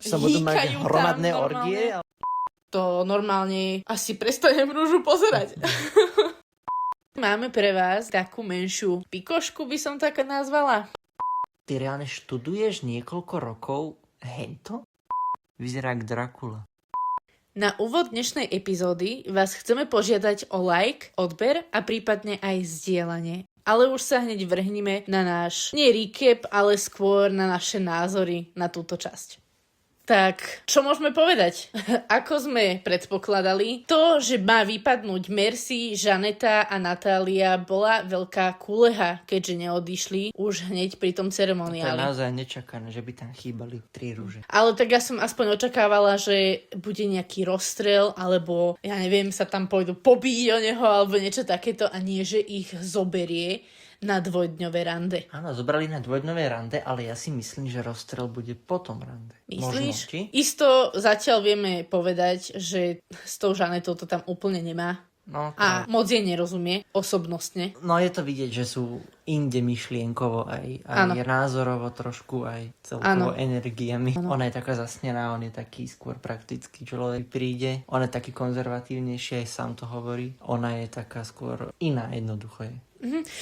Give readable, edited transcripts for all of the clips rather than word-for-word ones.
Sa budú mať hýkajú hromadné tam orgie. To normálne asi prestanem rúžu pozerať. Máme pre vás takú menšiu pikošku, by som tak nazvala. Ty reálne študuješ niekoľko rokov hento? Vyzerá jak Dracula. Na úvod dnešnej epizódy vás chceme požiadať o like, odber a prípadne aj zdieľanie. Ale už sa hneď vrhneme na náš, nie recap, ale skôr na naše názory na túto časť. Tak, čo môžeme povedať? Ako sme predpokladali, to, že má vypadnúť Merci, Žaneta a Natália, bola veľká kúleha, keďže neodišli už hneď pri tom To je ceremoniáli. naozaj nečakané, že by tam chýbali 3 rúže. Ale tak ja som aspoň očakávala, že bude nejaký rozstrel, alebo ja neviem, sa tam pôjdu pobiť o neho, alebo niečo takéto, a nie, že ich zoberie na dvojdňové rande. Áno, zobrali na dvojdňové rande, ale ja si myslím, že rozstrel bude potom rande. Myslíš? Možno, či? Isto zatiaľ vieme povedať, že s tou Žanetou to tam úplne nemá. No, A moc jej nerozumie, osobnostne. no je to vidieť, že sú inde myšlienkovo, aj Áno. názorovo trošku, aj celkovo Áno. energiami. Áno. Ona je taká zasnená, on je taký skôr praktický človek príde. On je taký konzervatívnejší, aj sám to hovorí. Ona je taká skôr iná, jednoducho je.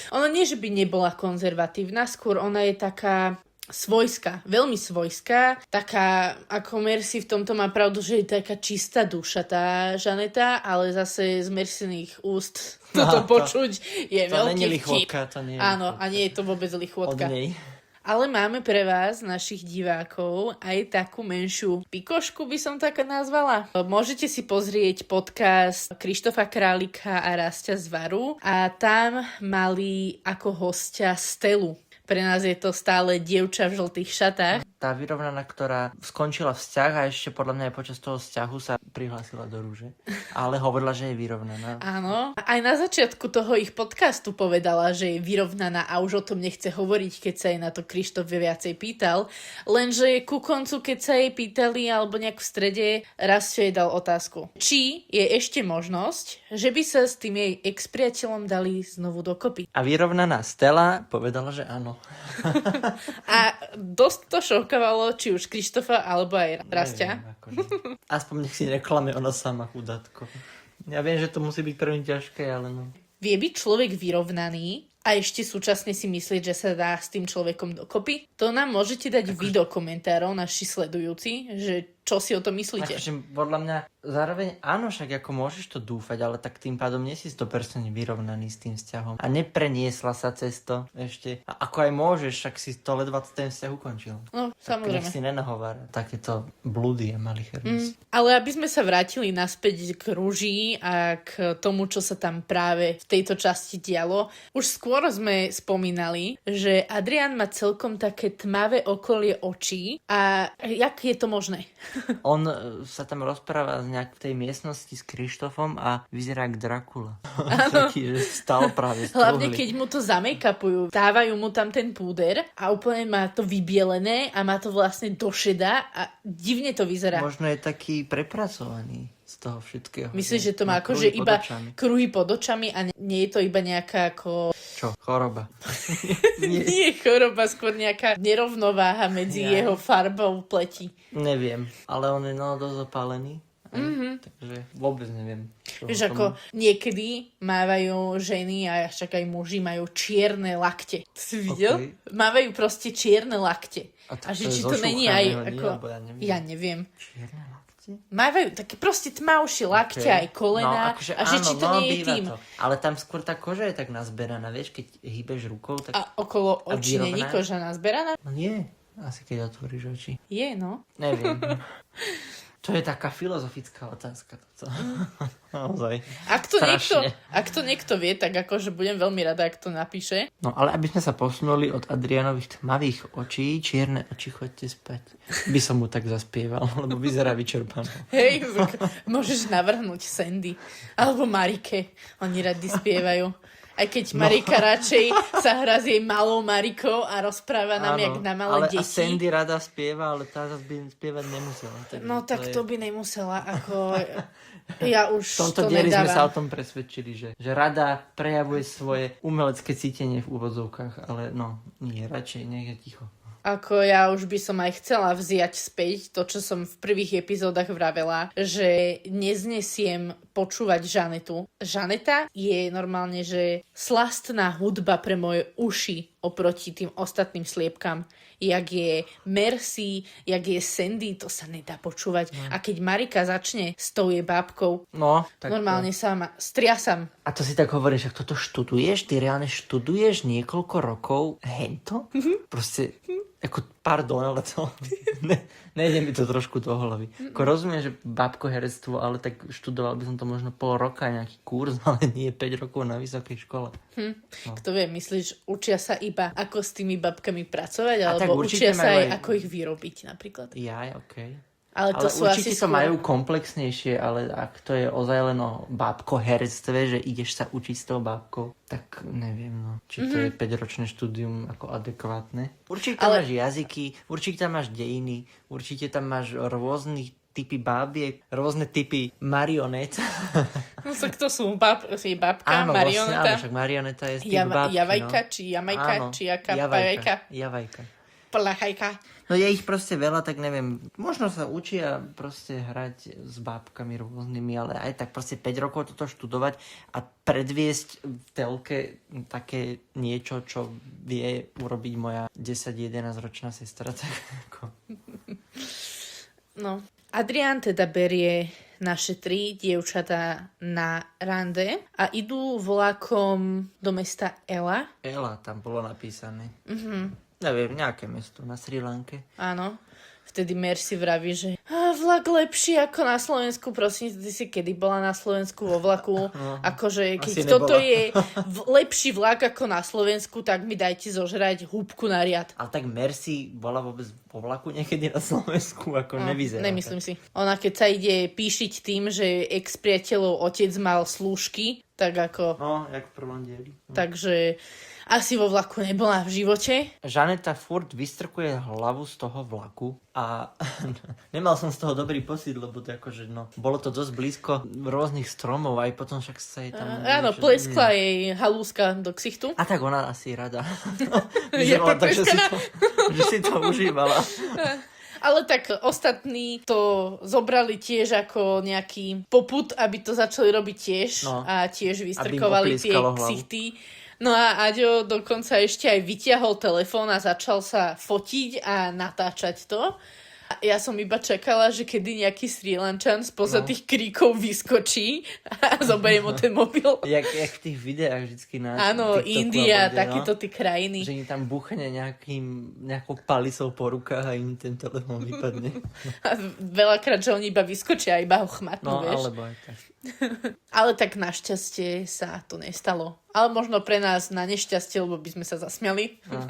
Ona nie, že by nebola konzervatívna, skôr ona je taká svojská, veľmi svojská, taká, ako Merci v tomto má pravdu, že je taká čistá duša tá Žaneta, ale zase z Merciných úst toto počuť je To veľký není vtip. lichvotka, to nie je Áno, lichvotka. a nie je to vôbec Od lichvotka. nej. Ale máme pre vás, našich divákov, aj takú menšiu pikošku, by som tak nazvala. Môžete si pozrieť podcast Krištofa Králika a Rastia Zvaru a tam mali ako hostia Stelu. Pre nás je to stále dievča v žltých šatách. Tá vyrovnaná, ktorá skončila vzťah a ešte podľa mňa aj počas toho vzťahu sa prihlásila do rúže. Ale hovorila, že je vyrovnaná. Áno. Aj na začiatku toho ich podcastu povedala, že je vyrovnaná a už o tom nechce hovoriť, keď sa jej na to Krištof viacej pýtal. Lenže ku koncu, keď sa jej pýtali, alebo nejak v strede, Rastio jej dal otázku. Či je ešte možnosť, že by sa s tým jej ex-priateľom dali znovu dokopy. A vyrovnaná Stella povedala, že áno. A dosť to šokovalo, či už Krištofa, alebo aj Rastia. Neviem, akože. Aspoň nech si neklame ona sama, chudátko. Ja viem, že to musí byť prvým ťažké, ale no. Vie byť človek vyrovnaný a ešte súčasne si myslieť, že sa dá s tým človekom dokopy? To nám môžete dať vy do komentárov, naši sledujúci, že čo si o tom myslíte. Akože podľa mňa zároveň áno, však ako môžeš to dúfať, ale tak tým pádom nie si 100% vyrovnaný s tým vzťahom. A nepreniesla sa cez to ešte. A ako aj môžeš, však si to ledva ten vzťah ukončil. No, Tak nech samozrejme. si nenahovára takéto blúdy a malichernosť. Ale aby sme sa vrátili naspäť k rúži a k tomu, čo sa tam práve v tejto časti dialo, už skôr sme spomínali, že Adrián má celkom také tmavé okolie očí a jak je to možné? On sa tam rozpráva nejak v tej miestnosti s Krištofom a vyzerá jak Dracula. Taký, že stal práve Hlavne strúhly. keď mu to zamejkapujú, dávajú mu tam ten púder a úplne má to vybielené a má to vlastne do šeda a divne to vyzerá. Možno je taký prepracovaný z toho všetkého. Myslíš, že to má akože kruhy pod iba očami. kruhy pod očami a nie je to iba nejaká ako... Čo? Choroba. Nie choroba, skôr nejaká nerovnováha medzi Ja. jeho farbou pleti. Neviem, ale on je no dosť opálený. Takže vôbec neviem. čo Vieš, o tom- ako niekedy mávajú ženy a však aj muži majú čierne lakte. To si videl? Ok. Mávajú proste čierne lakte. A že je či zo to není aj šúchaného, nie? ako... Alebo Ja neviem. Čierne lakte? Mávajú také proste tmavšie lakte, Ok. aj kolena. akože a že či to nie je býva tým. to. Ale tam skôr tá koža je tak nazberaná, vieš, keď hýbeš rukou, tak... A okolo A očí není vyrovnáš? koža nazberaná? No nie, asi keď otvoríš oči. Je, no. Neviem. To je taká filozofická otázka. Toto. Naozaj. Ak to niekto vie, tak akože budem veľmi rada, ak to napíše. No ale aby sme sa posunuli od Adrianových tmavých očí, čierne oči, choďte spať. By som mu tak zaspieval, lebo vyzerá vyčerpaný. Hej, môžeš navrhnúť Sandy. Alebo Marike. Oni radi spievajú. Aj keď Marika radšej sa hrá s jej malou Marikou a rozpráva nám, jak na malé ale deti. A Sandy rada spieva, ale tá zase by spievať nemusela. No tak to by nemusela, ako... Ja už V tomto to dieli sme sa o nedávam. tom presvedčili, že rada prejavuje svoje umelecké cítenie v úvodzovkách, ale no, nie, radšej nech je ticho. Ako ja už by som aj chcela vziať späť to, čo som v prvých epizódach vravela, že neznesiem počúvať Žanetu. Žaneta je normálne, že slastná hudba pre moje uši oproti tým ostatným sliepkam. Jak je Mercy, jak je Sandy, to sa nedá počúvať. A keď Marika začne s tou jej bábkou, No, tak normálne sa ma striasam. A to si tak hovoríš, že toto študuješ? Ty reálne študuješ niekoľko rokov hento? Proste, ako, pardon, ale to... Nejde mi to trošku do hlavy. Ako rozumiem, že bábkoherectvo, ale tak študoval by som to možno pol roka, nejaký kurz, ale nie 5 rokov na vysokej škole. Kto vie, myslíš, učia sa iba ako s tými babkami pracovať, A tak alebo učia určite sa majú aj aj- ako ich vyrobiť napríklad? Jaj, okej. Ale to Ale sú určite asi to skôr... majú komplexnejšie, ale ak to je ozaj len o bábkoherectve, že ideš sa učiť s tou bábkou, tak neviem, no, či to je 5-ročné štúdium ako adekvátne. Určite tam máš jazyky, určite tam máš dejiny, určite tam máš rôznych typy bábiek, rôzne typy marionet. No tak to sú je babka, Áno, vlastne, marioneta, áno, však marioneta je z typ bábky, javajka, no. či jamajka, Áno, či jaká pajajka, javajka. plachajka. No je ich proste veľa, tak neviem, možno sa učia proste hrať s bábkami rôznymi, ale aj tak proste 5 rokov toto študovať a predviesť v telke také niečo, čo vie urobiť moja 10-11 ročná sestra, tak ako... No. Adrián teda berie naše 3 dievčatá na rande a idú vlakom do mesta Ela. Ela tam bolo napísané. Neviem, nejaké mesto na Sri Lanke. Áno. Vtedy Mercy vraví, že vlak lepší ako na Slovensku. Prosím, ty si kedy bola na Slovensku vo vlaku? Akože keď Asi toto nebola. je lepší vlak ako na Slovensku, tak mi dajte zožrať húbku na riad. Ale tak Mercy bola vôbec vo vlaku niekedy na Slovensku, ako nevyzerá. Nemyslím si. Ona keď sa ide píšiť tým, že ex-priateľov otec mal slúžky, tak ako... No, jak v prvom dieli. Takže asi vo vlaku nebola v živote. Žaneta furt vystrkuje hlavu z toho vlaku a nemal som z toho dobrý pocit, lebo to akože, no, bolo to dosť blízko rôznych stromov, aj potom však sa jej tam... Áno, niečo- pleskla jej halúska do ksichtu. A tak ona asi rada. Je Vyzerala tak, popleskaná. že si to užívala. Ale tak ostatní to zobrali tiež ako nejaký poput, aby to začali robiť tiež No. a tiež Aby im vystrkovali tie oplieskalo hlavu. ksichty. No a Aďo dokonca ešte aj vyťahol telefón a začal sa fotiť a natáčať to. A ja som iba čakala, že kedy nejaký Sri Lančan spoza tých kríkov vyskočí a zoberie mu ten mobil. Jak v tých videách vždycky na Áno, TikToku India, alebo kde, takéto tie krajiny. Že im tam buchne nejakou palisou po rukách a im ten telefón vypadne. A veľakrát, že oni iba vyskočia a iba ho chmatnú, No, vieš. alebo aj tak. Ale tak našťastie sa to nestalo. Ale možno pre nás na nešťastie, lebo by sme sa zasmiali. No,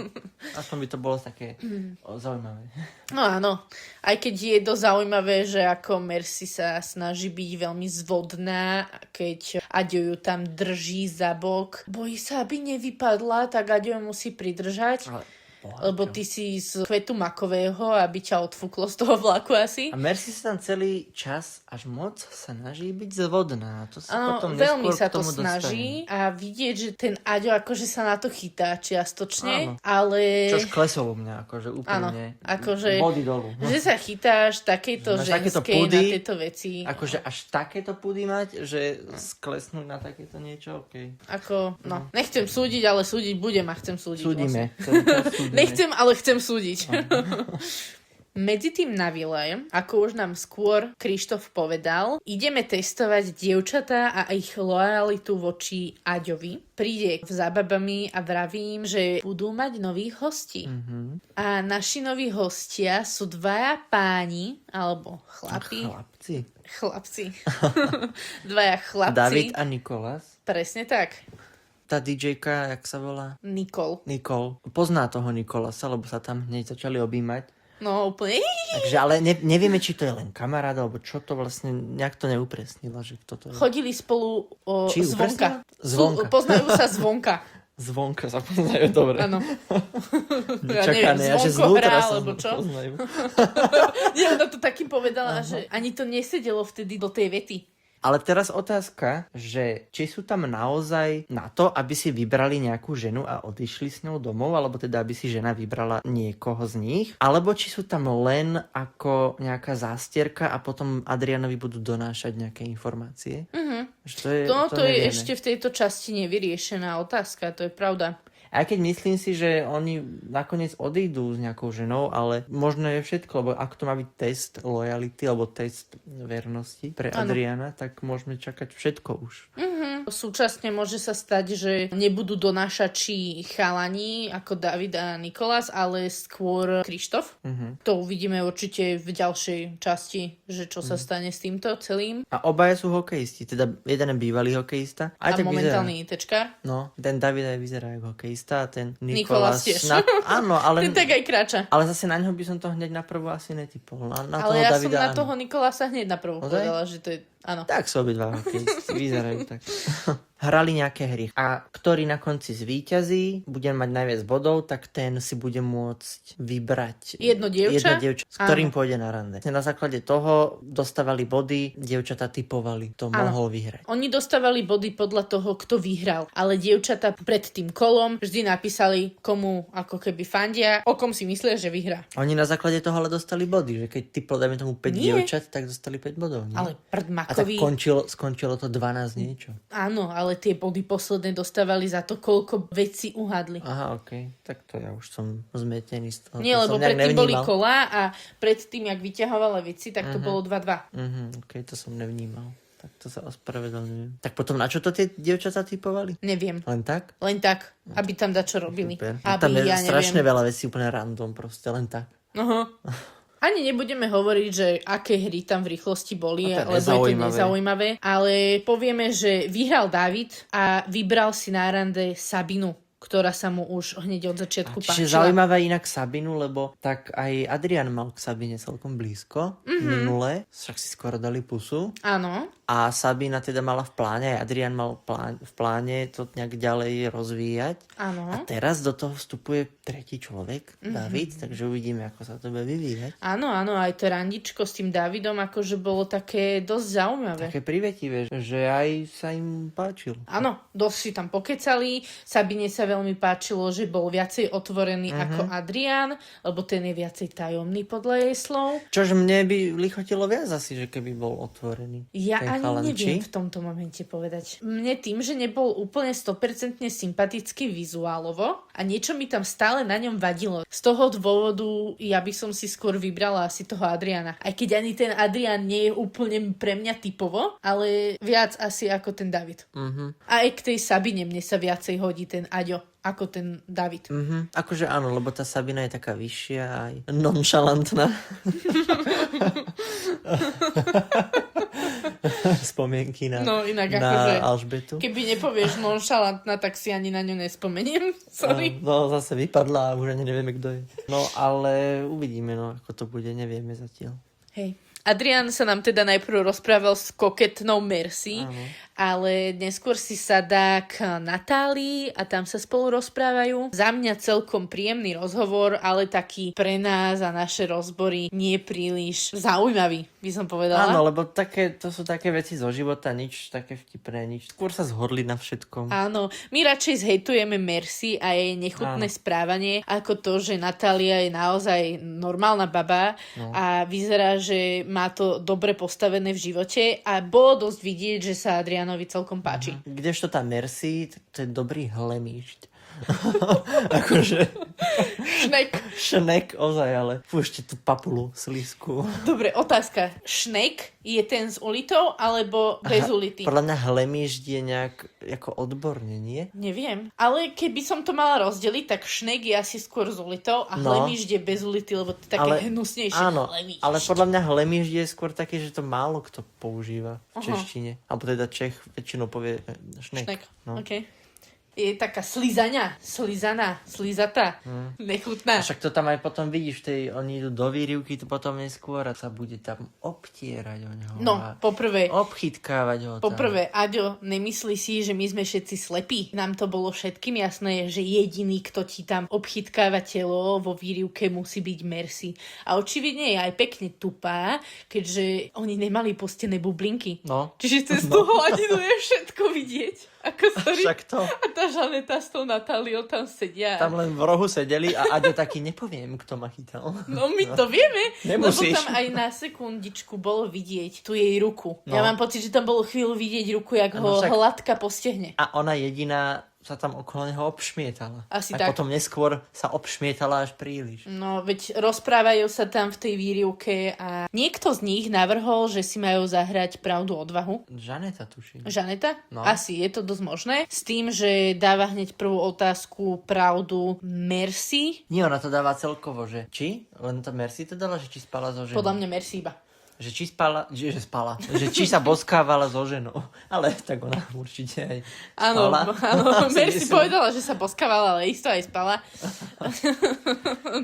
aspoň by to bolo také zaujímavé. No áno. Aj keď je dosť zaujímavé, že ako Mercy sa snaží byť veľmi zvodná, keď Aďo ju tam drží za bok. Bojí sa, aby nevypadla, tak Aďo ju musí pridržať. Ale Lebo ty si z kvetu makového, aby ťa odfúklo z toho vlaku asi. A Mercy sa tam celý čas až moc snaží byť zvodná. To sa Áno, potom veľmi neskôr sa k to tomu snaží a vidieť, že ten Aďo akože sa na to chytá čiastočne, Áno. ale... Čo klesol u mňa, akože úplne. akože- Body dolu. Že sa chytáš takejto Máš takéto ženskej pudy, na tieto veci. Akože až takéto pudy mať, že sklesnúť na takéto niečo, okej. Ako, no, nechcem súdiť, ale súdiť budem a chcem súdiť. Súdime. Vlastne. Nechcem, ale chcem súdiť. Medzi tým na vile, ako už nám skôr Krištof povedal, ideme testovať dievčatá a ich lojalitu voči Aďovi. Príde za babami a vravím, že budú mať nových hostí. A naši noví hostia sú dvaja páni, alebo chlapi. Chlapci. Dvaja chlapci. David a Nikolas. Presne tak. Tá DJ-ka, jak sa volá? Nicole. Pozná toho Nikolasa, lebo sa tam hneď začali objímať. No úplne. Takže, ale nevieme, či to je len kamarát, alebo čo to vlastne, nejak to neupresnila, že kto to je. Chodili spolu Či zvonka. upresnila? Zvonka. Poznajú sa zvonka. Zvonka sa poznajú, dobre. Áno. Nečakané, ja neviem, že zvonko znútra hrá, sa alebo čo? poznajú. Nie, ona to takým povedala, že ani to nesedelo vtedy do tej vety. Ale teraz otázka, že či sú tam naozaj na to, aby si vybrali nejakú ženu a odišli s ňou domov, alebo teda aby si žena vybrala niekoho z nich, alebo či sú tam len ako nejaká zástierka a potom Adrianovi budú donášať nejaké informácie. To je ešte v tejto časti nevyriešená otázka, to je pravda. Aj keď myslím si, že oni nakoniec odídu s nejakou ženou, ale možno je všetko, lebo ak to má byť test lojality alebo test vernosti pre Adriana, tak môžeme čakať všetko už. Súčasne môže sa stať, že nebudú donášači chalani ako David a Nikolás, ale skôr Krištof. To uvidíme určite v ďalšej časti, že čo sa stane s týmto celým. A obaja sú hokejisti, teda jeden je bývalý hokejista. A momentálny ITčkár. No, ten David aj vyzerá ako hokejista a ten Nikolás tiež. Áno, ale... Ten tak aj kráča. Ale zase na ňo by som to hneď naprvo asi netypol. Na ale toho ja Davida, som na toho Nikolása hneď naprvo povedala, že to je... Áno. Tak sú obidva hokejisti, vyzerajú tak. Hrali nejaké hry. A ktorý na konci zvíťazí, bude mať najviac bodov, tak ten si bude môcť vybrať jedno dievča, s ktorým pôjde na rande. Na základe toho dostávali body, dievčatá typovali, to mohol vyhrať. Oni dostávali body podľa toho, kto vyhral, ale dievčatá pred tým kolom vždy napísali, komu ako keby fandia, o kom si myslia, že vyhrá. Oni na základe toho ale dostali body, že keď typol, dajme tomu 5 dievčat, tak dostali 5 bodov. Nie? Ale a tak skončilo to 12 niečo. Áno, ale tie body posledné dostávali za to, koľko vecí uhádli. Aha, okej. Tak to ja už som zmetený z toho. Nie, lebo predtým boli kolá a predtým, jak vyťahovala veci, tak to bolo 2-2. Okej, to som nevnímal. Tak to sa ospravedlňujem. Tak potom na čo to tie dievčatá typovali? Neviem. Len tak? Len tak, aby tam dačo robili. Super. Aby, tam je ja strašne neviem. veľa vecí úplne random, proste len tak. Aha. Ani nebudeme hovoriť, že aké hry tam v rýchlosti boli, lebo je to nezaujímavé. Ale povieme, že vyhral David a vybral si na rande Sabinu, ktorá sa mu už hneď od začiatku páčila. Čiže zaujímavé inak Sabinu, lebo tak aj Adrian mal k Sabine celkom blízko. Minule, však si skoro dali pusu. Áno. A Sabina teda mala v pláne, aj Adrian mal v pláne to nejak ďalej rozvíjať. Áno. A teraz do toho vstupuje tretí človek, David, takže uvidíme, ako sa to bude vyvíjať. Áno, aj to randičko s tým Davidom akože bolo také dosť zaujímavé. Také privetivé, že aj sa im páčil. Áno, dosť si tam pokecali. Sabine sa veľmi páčilo, že bol viacej otvorený ako Adrian, lebo ten je viacej tajomný podľa jej slov. Čože mne by lichotilo viac asi, že keby bol otvorený. Ja ani neviem v tomto momente povedať. Mne tým, že nebol úplne 100% sympatický vizuálovo a niečo mi tam stále na ňom vadilo. Z toho dôvodu ja by som si skôr vybrala asi toho Adriana. Aj keď ani ten Adrian nie je úplne pre mňa typovo, ale viac asi ako ten David. A aj k tej Sabine mne sa viacej hodí ten Aďo ako ten David. Akože áno, lebo tá Sabina je taká vyššia aj nonšalantná. Spomienky na Alžbetu. Keby nepovieš nonšalantná, tak si ani na ňu nespomeniem. Sorry. No, zase vypadla a už ani nevieme, kto je. No, ale uvidíme, ako to bude, nevieme zatiaľ. Hej. Adrian sa nám teda najprv rozprával s koketnou Mercy, ale neskôr si sadá k Natálii a tam sa spolu rozprávajú. Za mňa celkom príjemný rozhovor, ale taký pre nás a naše rozbory nie príliš zaujímavý, by som povedala. Áno, lebo to sú také veci zo života, nič také vtipné, nič. Skôr sa zhodli na všetkom. Áno, my radšej zhejtujeme Mercy a jej nechutné správanie, ako to, že Natália je naozaj normálna baba a vyzerá, že má to dobre postavené v živote a bolo dosť vidieť, že sa Adrianovi celkom páči. Kdežto tá Mercy, to je dobrý hlemíšť. Akože Šnek, ozaj, ale púšte tú papulu slízku. Dobre, otázka. Šnek je ten s ulitou alebo bez ulity? Podľa mňa hlemížď je nejak ako odborne, nie? Neviem. Ale keby som to mala rozdeliť, tak šnek je asi skôr s ulitou a hlemížď je bez ulity, lebo to je také hnusnejšie. Áno, hlemížď. ale podľa mňa hlemížď je skôr taký, že to málo kto používa v češtine. Alebo teda Čech väčšinou povie šnek. No. Okay. Je taká slizatá, nechutná. A však to tam aj potom vidíš, oni idú do výrivky, to potom neskôr a sa bude tam obtierať o neho. No, poprvé, obchytkávať ho tam. Poprvé, Aďo, nemyslí si, že my sme všetci slepí. Nám to bolo všetkým jasné, že jediný, kto ti tam obchytkáva telo vo výrivke, musí byť Mercy. A očividne je aj pekne tupá, keďže oni nemali pustené bublinky. No. Čiže cez tú hladinu je všetko vidieť. Ako sorry. Však to. A tá Žaneta s tou Natáliou tam sedia. Tam len v rohu sedeli a Aďo taký, nepoviem, kto ma chytal. No my to vieme, Nemusíš. lebo tam aj na sekundičku bolo vidieť tú jej ruku. No. Ja mám pocit, že tam bolo chvíľu vidieť ruku, jak Ano, ho však- hladka postehne. A ona jediná sa tam okolo neho obšmietala. Asi a tak. potom neskôr sa obšmietala až príliš. No, veď rozprávajú sa tam v tej výrivke a niekto z nich navrhol, že si majú zahrať Pravdu odvahu. Žaneta tuším. Žaneta? No. Asi, je to dosť možné. S tým, že dáva hneď prvú otázku Pravdu Mercy. Nie, ona to dáva celkovo, že či? Len to Mercy to dala, že či spala so ženou. Podľa mňa Mercy iba. Že či spala, že spala. Že či sa boskávala so ženou. Ale tak ona určite aj Áno, spala. áno. Mercy povedala, že sa poskávala, ale isto aj spala.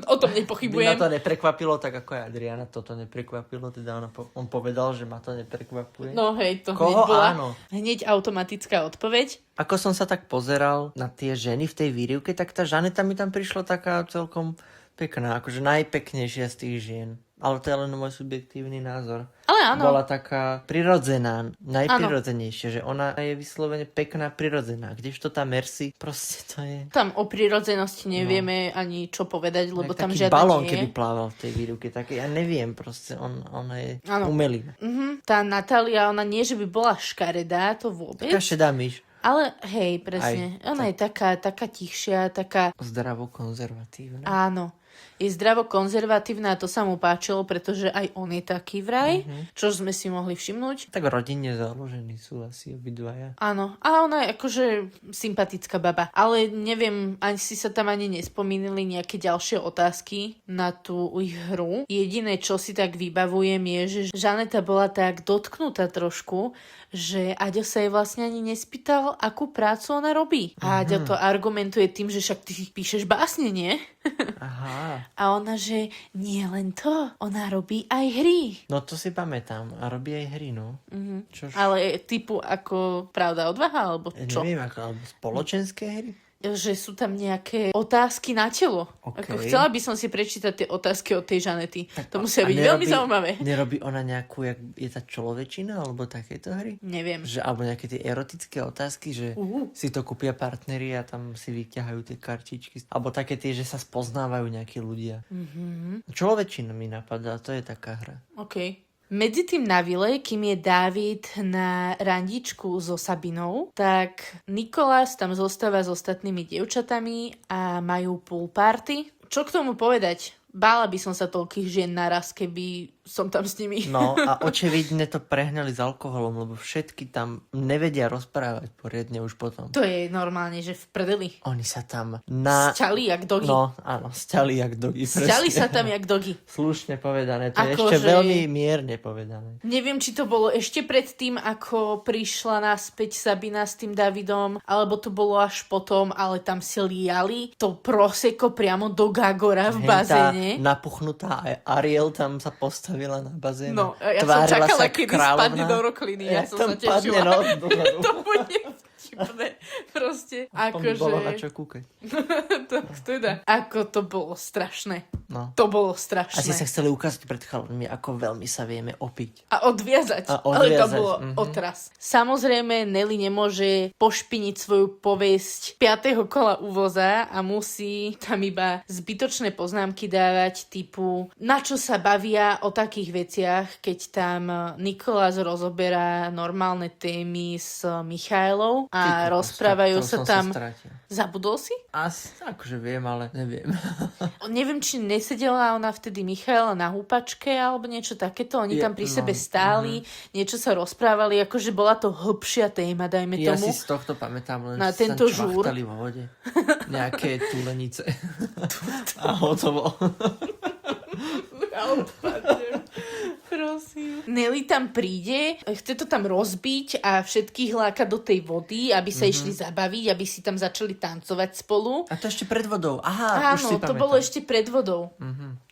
O tom By ma nepochybujem. to neprekvapilo, tak ako aj Adriana toto neprekvapilo. Teda on povedal, že ma to neprekvapuje. No hej, to Koho hneď bola áno? hneď automatická odpoveď. Ako som sa tak pozeral na tie ženy v tej výrivke, tak tá Žaneta mi tam prišla taká celkom pekná, akože najpeknejšia z tých žien. Ale to je len môj subjektívny názor. Ale áno. Bola taká prirodzená, najprirodzenejšia, že ona je vyslovene pekná, prirodzená. Kdežto tá Mercy, proste to je... Tam o prírodzenosti nevieme ani čo povedať, lebo tam taký žiadna balón, nie je. keby plával v tej výrivke. Tak ja neviem, proste ona je Áno. umelý. Tá Natália, ona nie, že by bola škaredá, to vôbec. Taká šedá myš. Ale hej, presne. Ona je taká tichšia, taká... Zdravo konzervatívna. Áno. Je zdravo konzervatívna a to sa mu páčilo, pretože aj on je taký vraj, čo sme si mohli všimnúť. Tak rodinne založení sú asi obidvaja. Áno, a ona je akože sympatická baba. Ale neviem, ani si sa tam ani nespomínali nejaké ďalšie otázky na tú ich hru. Jediné, čo si tak vybavujem, je, že Žaneta bola tak dotknutá trošku, že Aďo sa jej vlastne ani nespýtal, akú prácu ona robí. A Aďo to argumentuje tým, že však ty píšeš básne, nie? Aha. A ona, že nie len to, ona robí aj hry. No to si pamätám. A robí aj hry, no. Čož... Ale typu ako Pravda odvaha, alebo čo? Neviem, alebo spoločenské hry? Že sú tam nejaké otázky na telo. Okay. Ako chcela by som si prečítať tie otázky od tej Žanety. To musia A byť veľmi zaujímavé. Nerobí ona nejakú, jak je tá človečina, alebo takéto hry? Neviem. Že, alebo nejaké tie erotické otázky, že si to kúpia partneri a tam si vyťahajú tie kartičky. Alebo také tie, že sa spoznávajú nejakí ľudia. Človečina mi napadá, to je taká hra. OK. Medzi tým na vile, kým je Dávid na randičku so Sabinou, tak Nikolás tam zostáva s ostatnými dievčatami a majú pool party. Čo k tomu povedať? Bála by som sa toľkých žien naraz, keby som tam s nimi. No a očividne to prehnali s alkoholom, lebo všetky tam nevedia rozprávať poriadne už potom. To je normálne, že v prdeli. Oni sa tam Sťali jak dogy. No, áno, sťali jak dogy. Sťali presne. sa tam jak dogy. Slušne povedané, to je Akože- ešte veľmi mierne povedané. Neviem, či to bolo ešte pred tým, ako prišla naspäť Sabina s tým Davidom, alebo to bolo až potom, ale tam si liali to proseko priamo do Gagora v bazéne. Tá napuchnutá aj Ariel tam sa postavila na bazéne. No, ja som Tvárila čakala, sa kedy kráľovná. spadne do rokliny. Ja som tam sa tešila. padne, no, dozadu. To bude vtipné. Proste, To by bolo na akože... čo kúkať. Tak teda. Ako to bolo strašné. No. To bolo strašné. Asi sa chceli ukázať pred chalami, ako veľmi sa vieme opiť. A odviazať. A Ale to odviazať, bolo otras. Samozrejme, Nelly nemôže pošpiniť svoju povesť 5. kola uvoza a musí tam iba zbytočné poznámky dávať typu na čo sa bavia o takých veciach, keď tam Nikolás rozoberá normálne témy s Michailou a rozprávajú sa tam... Zabudol si? Asi, akože viem, ale neviem. Neviem, či nesedela ona vtedy Michaela na húpačke alebo niečo takéto. Oni tam pri sebe stáli, niečo sa rozprávali, akože bola to hlbšia téma, dajme Ja tomu. si z tohto pamätám len, Na že tento sa žúr. čvachtali vo vode. Nejaké tulenice. A hotovo. Ja odpadnem. Prosím. Nelly tam príde, chce to tam rozbiť a všetkých láka do tej vody, aby sa išli zabaviť, aby si tam začali tancovať spolu. A to ešte pred vodou. Aha, už si Áno, to pamätám. bolo ešte pred vodou.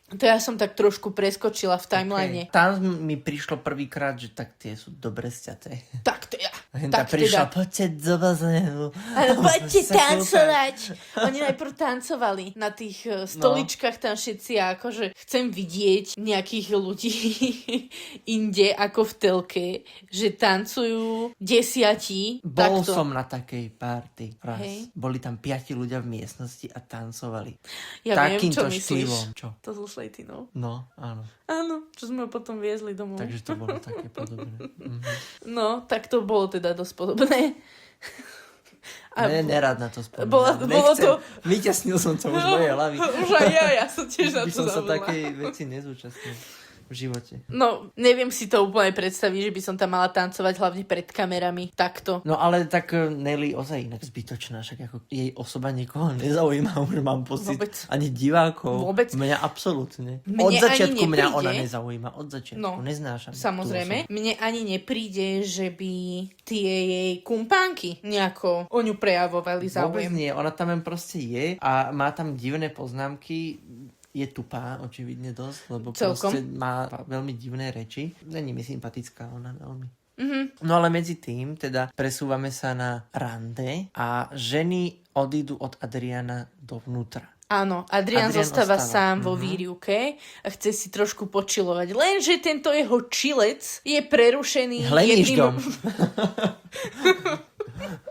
To ja som tak trošku preskočila v timeline. Okay. Tam mi prišlo prvýkrát, že tak tie sú dobre sťaté. Tak to ja. Henta prišla, poďte do bazénu. Poďte tancovať. Oni najprv tancovali na tých stoličkách tam všetci a akože chcem vidieť nejakých ľudí inde ako v telke, že tancujú 10. Bol takto. som na takej party raz. Hej. Boli tam 5 ľudia v miestnosti a tancovali. Ja viem, Takýmto čo myslíš. štýlom. Čo? To so Slejtinou. No, áno. Áno, čo sme ho potom viezli domov. Takže to bolo také podobné. No, tak to bolo teda dosť podobné. A Nerád na to spomínam. bolo to... Vyťasnil som to už z mojej hlavy. Už aj ja som tiež na By to som sa zabudla. takej veci nezúčastnil v živote. No, neviem si to úplne predstaviť, že by som tam mala tancovať hlavne pred kamerami. Takto. No ale tak Nelly ozaj inak zbytočná, však ako jej osoba nikoho nezaujíma, už mám pocit. Vôbec. Ani divákov. Vôbec. Mňa absolútne. Mne Od ani začiatku mňa nepríde. ona nezaujíma. Od začiatku. No, Neznášam. Samozrejme. Mne ani nepríde, že by tie jej kumpánky nejako o ňu prejavovali Vôbec záujem. nie. Ona tam len proste je a má tam divné poznámky. Je tupá, očividne dosť, lebo Celkom. proste má veľmi divné reči. Není mi sympatická ona veľmi. No ale medzi tým teda presúvame sa na rande a ženy odídu od Adriana dovnútra. Áno, Adrian zostáva sám vo výrivke a chce si trošku počilovať. Lenže tento jeho čilec je prerušený Hlemížďom.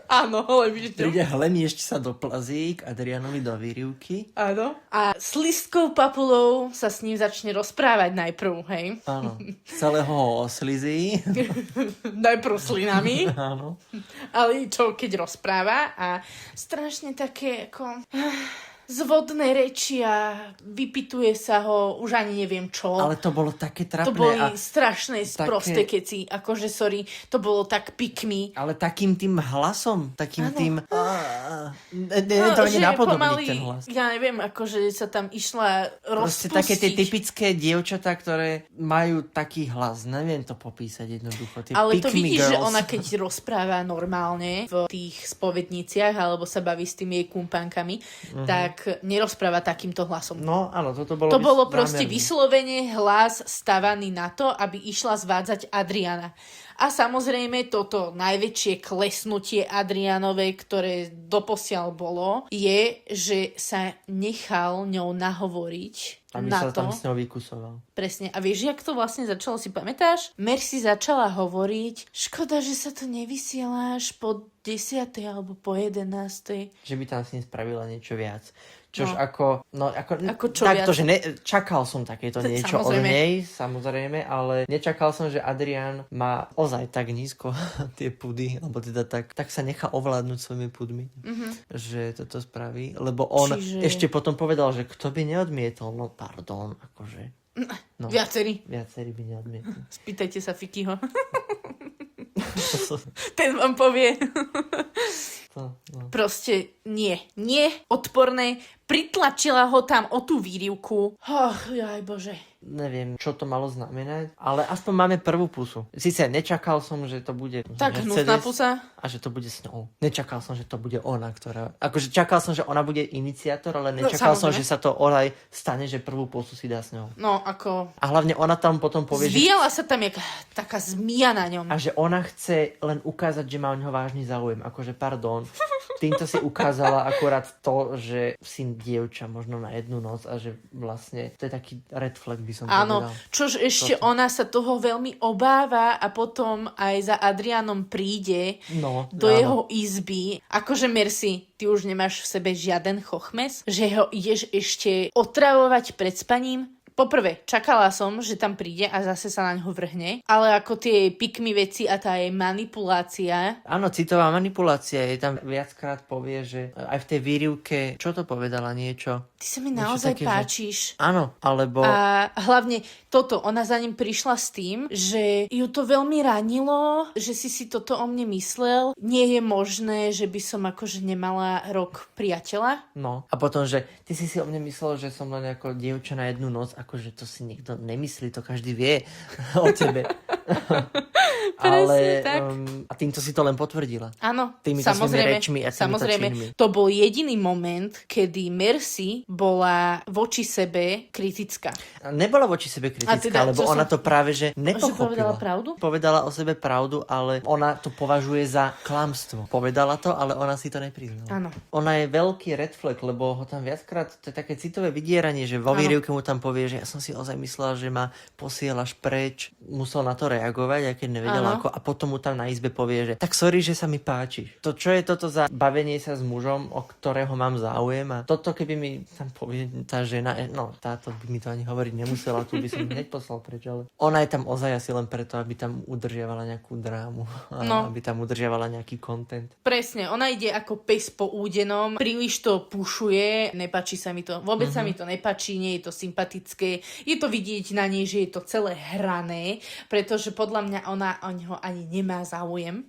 Áno, hlemížďom. Príde hlemíšť sa doplazí k Adrianovi do výrivky. Áno. A s listkou papulou sa s ním začne rozprávať najprv, hej? Áno. Celého ho oslizí. Najprv slinami. Áno. Ale čo keď rozpráva a strašne také ako zvodné reči a vypituje sa ho, už ani neviem čo. Ale to bolo také To trapné. boli a strašné sprosté keci, akože sorry, to bolo tak pikmi. ale takým tým hlasom, takým Áno. tým... to že nie napodobný pomaly, ten hlas. ja neviem, akože sa tam išla Proste rozpustiť. také tie typické dievčatá, ktoré majú taký hlas. Neviem to popísať jednoducho. Tie Ale to pick me vidíš, že girls. ona keď rozpráva normálne v tých spovedniciach alebo sa baví s tými jej kumpánkami, tak nerozpráva takýmto hlasom. No áno, toto bolo... To bolo proste zámerné. vyslovene hlas stavaný na to, aby išla zvádzať Adriana. A samozrejme toto najväčšie klesnutie Adrianovej, ktoré doposiaľ bolo, je, že sa nechal ňou nahovoriť Aby na sa to. tam s ňou vykusoval. Presne. A vieš, jak to vlastne začalo, si pamätáš? Merci začala hovoriť, škoda, že sa to nevysiela až po 10. alebo po 11. Že by tam s ním spravila niečo viac. Čož No. ako čo takto, viac? že čakal som takéto niečo od Samozrejme. nej, samozrejme, ale nečakal som, že Adrian má ozaj tak nízko tie pudy, alebo teda tak sa nechá ovládnuť svojimi pudmi, že toto spraví, lebo on ešte potom povedal, že kto by neodmietol, no pardon, akože. No, Viacerí. viacerí by neodmietli. Spýtajte sa Fikyho. Ten vám povie. No. Proste nie. Nie, odporné. Pritlačila ho tam o tú výrivku. Jaj bože. Neviem, čo to malo znamenať, ale aspoň máme prvú pusu. Sice nečakal som, že to bude Tak hnusná pusa. a že to bude s ňou. Nečakal som, že to bude ona, ktorá... Akože čakal som, že ona bude iniciátor, ale nečakal som, samozrejme. že sa to onaj stane, že prvú pusu si dá s ňou. No, ako... A hlavne ona tam potom povie, že... Zvíjala sa tam jak taká zmia na ňom. A že ona chce len ukázať, že má o ňoho vážny záujem. Akože, pardon. Týmto si ukázala akurát to, že si dievča možno na jednu noc a že vlastne to je taký red flag, by som Áno, povedal. čož ešte ona sa toho veľmi obáva a potom aj za Adrianom príde No, do áno. jeho izby. Akože Merci, ty už nemáš v sebe žiaden chochmes? Že ho ideš ešte otravovať pred spaním? Poprvé, čakala som, že tam príde a zase sa na ňo vrhne, ale ako tie pikmi veci a tá jej manipulácia... Áno, citová manipulácia. Je tam viackrát povie, že aj v tej výrivke, čo to povedala niečo? Ty sa mi Niečo naozaj také, že- páčiš. Áno, alebo... A hlavne toto, ona za ním prišla s tým, že ju to veľmi ranilo, že si toto o mne myslel. Nie je možné, že by som akože nemala rok priateľa. No. A potom, že ty si o mne myslel, že som len ako dievča na jednu noc, akože to si nikto nemyslí, to každý vie o tebe. Ale tak. a týmto si to len potvrdila. Áno, Týmito svojimi rečmi a týmito samozrejme. činmi. To bol jediný moment, kedy Mercy bola voči sebe kritická. Nebola voči sebe kritická, lebo ona to práve že nepochopila. Že povedala pravdu? Povedala o sebe pravdu, ale ona to považuje za klamstvo. Povedala to, ale ona si to nepriznala. Áno. Ona je veľký red flag, lebo ho tam viackrát, to je také citové vydieranie, že vo výrivke mu tam povie, že ja som si ozaj myslela, že ma posielaš preč. Musel na to reagovať, aj keď nevedela ako. A potom mu tam na izbe povie, že tak sorry, že sa mi páčiš. To čo je toto za bavenie sa s mužom, o ktorého mám záujem, a toto keby mi tam povie tá žena, no táto by mi to ani hovoriť nemusela, tu by som hneď poslal preč, ale ona je tam ozaj asi len preto, aby tam udržiavala nejakú drámu, aby tam udržiavala nejaký content. Presne, ona ide ako pes po údenom, príliš to pušuje, nepáči sa mi to, vôbec sa mi to nepáči, nie je to sympatické, je to vidieť na nej, že je to celé hrané, pretože podľa mňa ona o neho ani nemá záujem.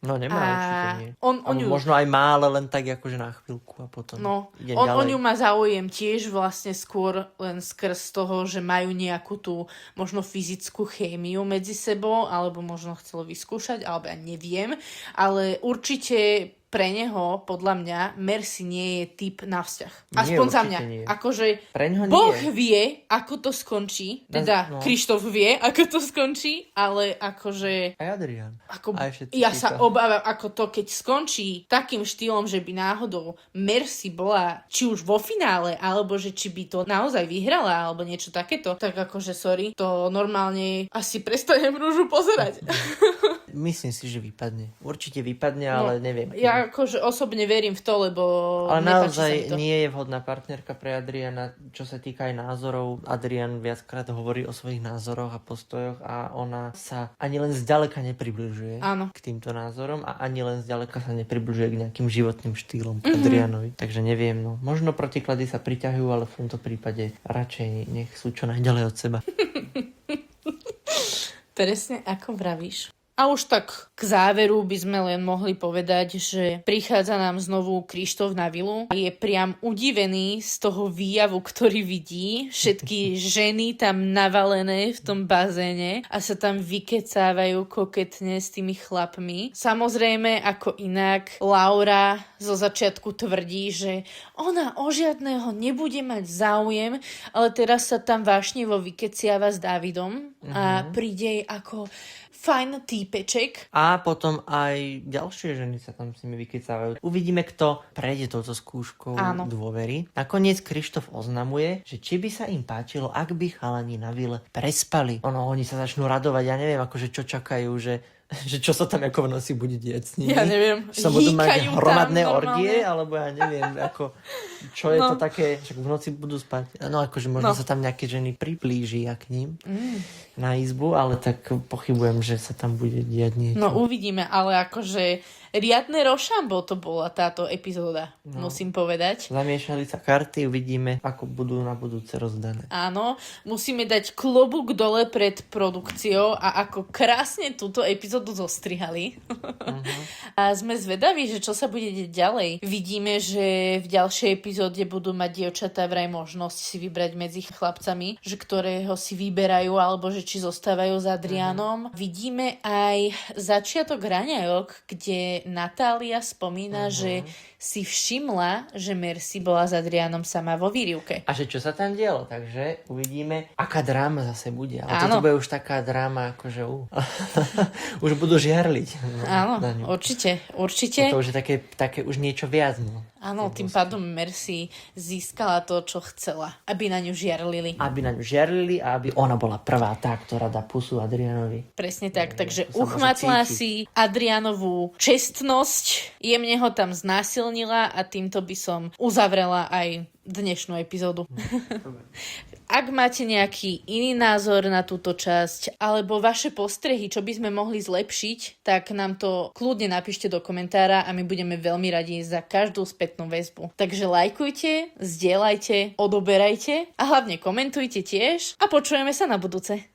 No nemá, určite nie. On ju... Možno aj má, ale len tak akože na chvíľku a potom ide ďalej. On ju má záujem tiež vlastne skôr len skrz toho, že majú nejakú tú možno fyzickú chémiu medzi sebou, alebo možno chcelo vyskúšať, alebo ja neviem, ale určite pre neho, podľa mňa, Mercy nie je typ na vzťah. Aspoň za mňa. Nie. Akože Preňho Boh nie. vie, ako to skončí. Teda Krištof vie, ako to skončí, ale akože... Aj Adrian. Ja sa obávam, ako to, keď skončí takým štýlom, že by náhodou Mercy bola či už vo finále, alebo že či by to naozaj vyhrala, alebo niečo takéto, tak akože sorry, to normálne asi prestanem rúžu pozerať. Myslím si, že vypadne. Určite vypadne, ale neviem. Ja akože osobne verím v to, lebo ale nepáči sa mi naozaj to. nie je vhodná partnerka pre Adriana, čo sa týka aj názorov. Adrian viackrát hovorí o svojich názoroch a postojoch a ona sa ani len zďaleka nepribližuje k týmto názorom a ani len zďaleka sa nepribližuje k nejakým životným štýlom Adrianovi. Takže neviem, no. Možno protiklady sa priťahujú, ale v tomto prípade radšej nech sú čo najďalej od seba. Presne ako vravíš. A už tak k záveru by sme len mohli povedať, že prichádza nám znovu Krištof na vilu. Je priam udivený z toho výjavu, ktorý vidí. Všetky ženy tam navalené v tom bazéne a sa tam vykecávajú koketne s tými chlapmi. Samozrejme, ako inak, Laura zo začiatku tvrdí, že ona o žiadneho nebude mať záujem, ale teraz sa tam vášnivo vykeciava s Dávidom a príde jej ako fajn týpeček. A potom aj ďalšie ženy sa tam s nimi vykecávajú. Uvidíme, kto prejde touto skúškou dôvery. Nakoniec Krištof oznamuje, že či by sa im páčilo, ak by chalani na vile prespali. Oni sa začnú radovať, ja neviem, akože čo čakajú, že čo sa tam ako v noci bude diať s nimi. Ja neviem. Sa budú mať Hýkajú hromadné tam orgie, alebo ja neviem, ako, čo je to také, však v noci budú spať. No akože možno sa tam nejaké ženy priblížia k ním na izbu, ale tak pochybujem, že sa tam bude diať niečo. No uvidíme, ale akože riadne rošambo to bola táto epizóda, musím povedať. Zamiešali sa karty, uvidíme, ako budú na budúce rozdané. Áno, musíme dať klobúk dole pred produkciou a ako krásne túto epizódu zostrihali. A sme zvedaví, že čo sa bude deť ďalej. Vidíme, že v ďalšej epizóde budú mať dievčatá vraj možnosť si vybrať medzi chlapcami, že ktorého si vyberajú, alebo že či zostávajú s Adrianom. Vidíme aj začiatok raňajok, kde Natália spomína, že si všimla, že Mercy bola s Adrianom sama vo výrivke. A že čo sa tam dialo, takže uvidíme, aká dráma zase bude. Ale toto bude už taká dráma, akože už budú žiarliť. Áno, určite. To už je také už niečo viac. Áno, tým pádom Mercy získala to, čo chcela. Aby na ňu žiarlili. Aby na ňu žiarlili a aby ona bola prvá tá, ktorá dá pusu Adrianovi. Presne tak, takže uchmatla si Adrianovú čestnosť, jemne ho tam znásilnila a týmto by som uzavrela aj dnešnú epizódu. Ak máte nejaký iný názor na túto časť, alebo vaše postrehy, čo by sme mohli zlepšiť, tak nám to kľudne napíšte do komentára a my budeme veľmi radi za každú spätnú väzbu. Takže lajkujte, zdieľajte, odoberajte a hlavne komentujte tiež a počujeme sa na budúce.